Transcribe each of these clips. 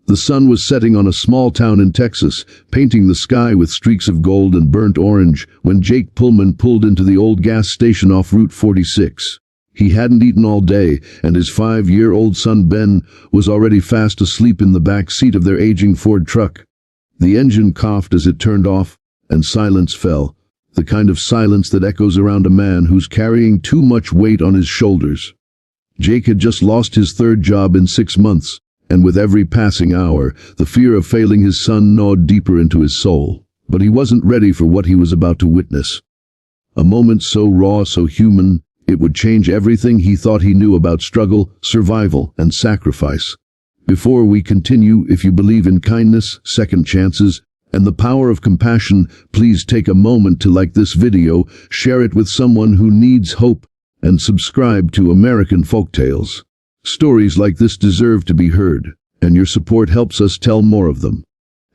The sun was setting on a small town in Texas, painting the sky with streaks of gold and burnt orange, when Jake Pullman pulled into the old gas station off Route 46. He hadn't eaten all day, and his 5-year-old son Ben was already fast asleep in the back seat of their aging Ford truck. The engine coughed as it turned off, and silence fell, the kind of silence that echoes around a man who's carrying too much weight on his shoulders. Jake had just lost his third job in 6 months, and with every passing hour, the fear of failing his son gnawed deeper into his soul. But he wasn't ready for what he was about to witness. A moment so raw, so human, it would change everything he thought he knew about struggle, survival, and sacrifice. Before we continue, if you believe in kindness, second chances, and the power of compassion, please take a moment to like this video, share it with someone who needs hope, and subscribe to American Folktales. Stories like this deserve to be heard, and your support helps us tell more of them.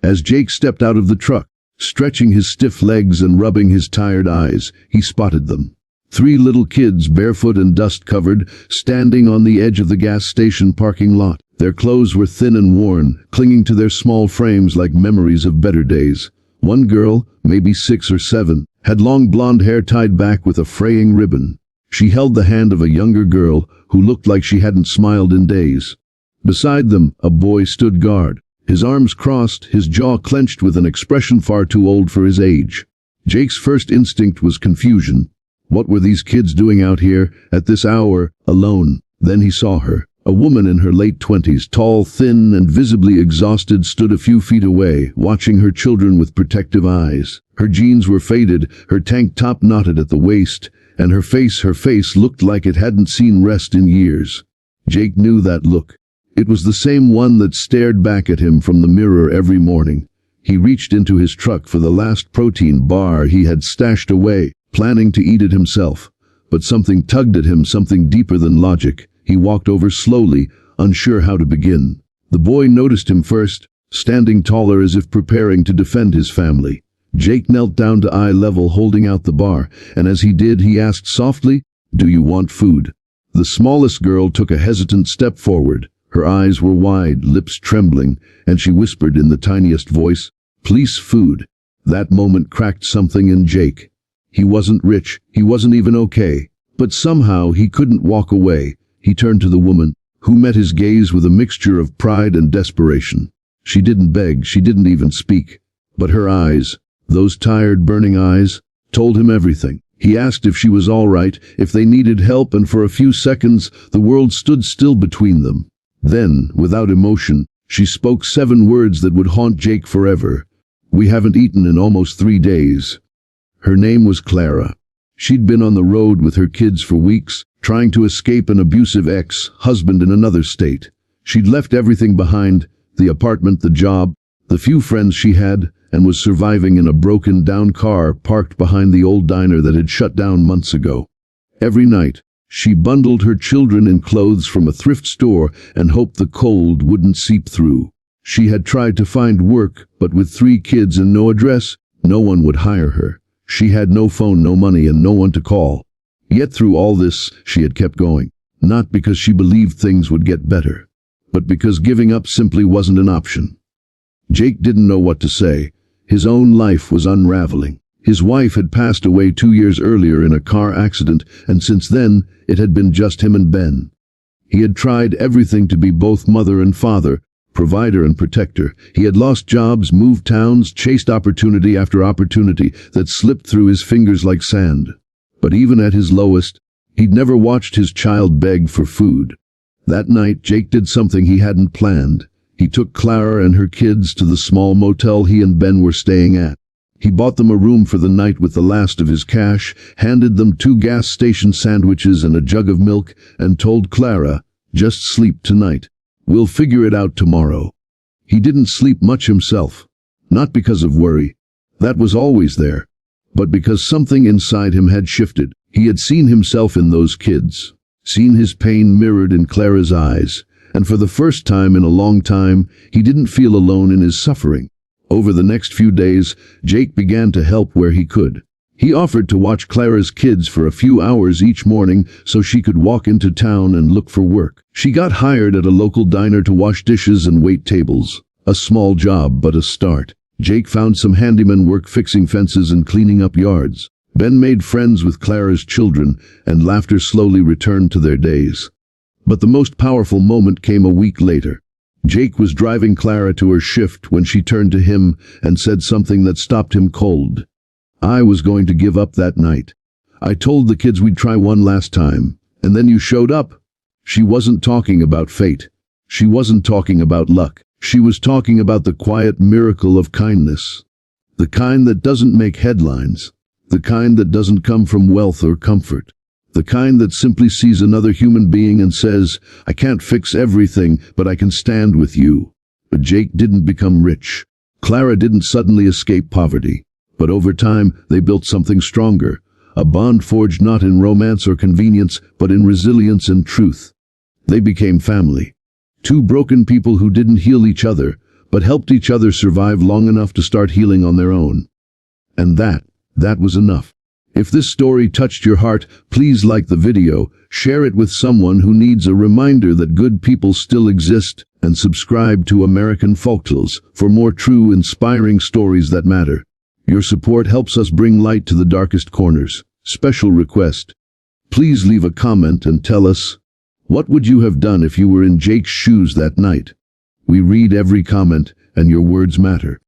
As Jake stepped out of the truck, stretching his stiff legs and rubbing his tired eyes, he spotted them. 3 little kids, barefoot and dust-covered, standing on the edge of the gas station parking lot. Their clothes were thin and worn, clinging to their small frames like memories of better days. One girl, maybe 6 or 7, had long blonde hair tied back with a fraying ribbon. She held the hand of a younger girl who looked like she hadn't smiled in days. Beside them, a boy stood guard, his arms crossed, his jaw clenched with an expression far too old for his age. Jake's first instinct was confusion. What were these kids doing out here, at this hour, alone? Then he saw her. A woman in her late 20s, tall, thin, and visibly exhausted, stood a few feet away, watching her children with protective eyes. Her jeans were faded, her tank top knotted at the waist, and her face looked like it hadn't seen rest in years. Jake knew that look. It was the same one that stared back at him from the mirror every morning. He reached into his truck for the last protein bar he had stashed away, planning to eat it himself. But something tugged at him, something deeper than logic. He walked over slowly, unsure how to begin. The boy noticed him first, standing taller as if preparing to defend his family. Jake knelt down to eye level, holding out the bar, and as he did, he asked softly, "Do you want food?" The smallest girl took a hesitant step forward. Her eyes were wide, lips trembling, and she whispered in the tiniest voice, "Please, food." That moment cracked something in Jake. He wasn't rich, he wasn't even okay, but somehow he couldn't walk away. He turned to the woman, who met his gaze with a mixture of pride and desperation. She didn't beg, she didn't even speak, but her eyes, those tired, burning eyes, told him everything. He asked if she was all right, if they needed help, and for a few seconds the world stood still between them. Then, without emotion, she spoke 7 words that would haunt Jake forever. "We haven't eaten in almost 3 days." Her name was Clara. She'd been on the road with her kids for weeks, trying to escape an abusive ex-husband in another state. She'd left everything behind, the apartment, the job, the few friends she had, and was surviving in a broken-down car parked behind the old diner that had shut down months ago. Every night, she bundled her children in clothes from a thrift store and hoped the cold wouldn't seep through. She had tried to find work, but with 3 kids and no address, no one would hire her. She had no phone, no money, and no one to call. Yet through all this, she had kept going, not because she believed things would get better, but because giving up simply wasn't an option. Jake didn't know what to say. His own life was unraveling. His wife had passed away 2 years earlier in a car accident, and since then, it had been just him and Ben. He had tried everything to be both mother and father, provider and protector. He had lost jobs, moved towns, chased opportunity after opportunity that slipped through his fingers like sand. But even at his lowest, he'd never watched his child beg for food. That night, Jake did something he hadn't planned. He took Clara and her kids to the small motel he and Ben were staying at. He bought them a room for the night with the last of his cash, handed them 2 gas station sandwiches and a jug of milk, and told Clara, "Just sleep tonight. We'll figure it out tomorrow." He didn't sleep much himself. Not because of worry. That was always there. But because something inside him had shifted. He had seen himself in those kids. Seen his pain mirrored in Clara's eyes. And for the first time in a long time, he didn't feel alone in his suffering. Over the next few days, Jake began to help where he could. He offered to watch Clara's kids for a few hours each morning so she could walk into town and look for work. She got hired at a local diner to wash dishes and wait tables. A small job, but a start. Jake found some handyman work fixing fences and cleaning up yards. Ben made friends with Clara's children, and laughter slowly returned to their days. But the most powerful moment came a week later. Jake was driving Clara to her shift when she turned to him and said something that stopped him cold. "I was going to give up that night. I told the kids we'd try one last time, and then you showed up." She wasn't talking about fate. She wasn't talking about luck. She was talking about the quiet miracle of kindness. The kind that doesn't make headlines. The kind that doesn't come from wealth or comfort. The kind that simply sees another human being and says, "I can't fix everything, but I can stand with you." But Jake didn't become rich. Clara didn't suddenly escape poverty. But over time, they built something stronger. A bond forged not in romance or convenience, but in resilience and truth. They became family. Two broken people who didn't heal each other, but helped each other survive long enough to start healing on their own. And that was enough. If this story touched your heart, please like the video, share it with someone who needs a reminder that good people still exist, and subscribe to American Folktales for more true, inspiring stories that matter. Your support helps us bring light to the darkest corners. Special request. Please leave a comment and tell us, what would you have done if you were in Jake's shoes that night? We read every comment, and your words matter.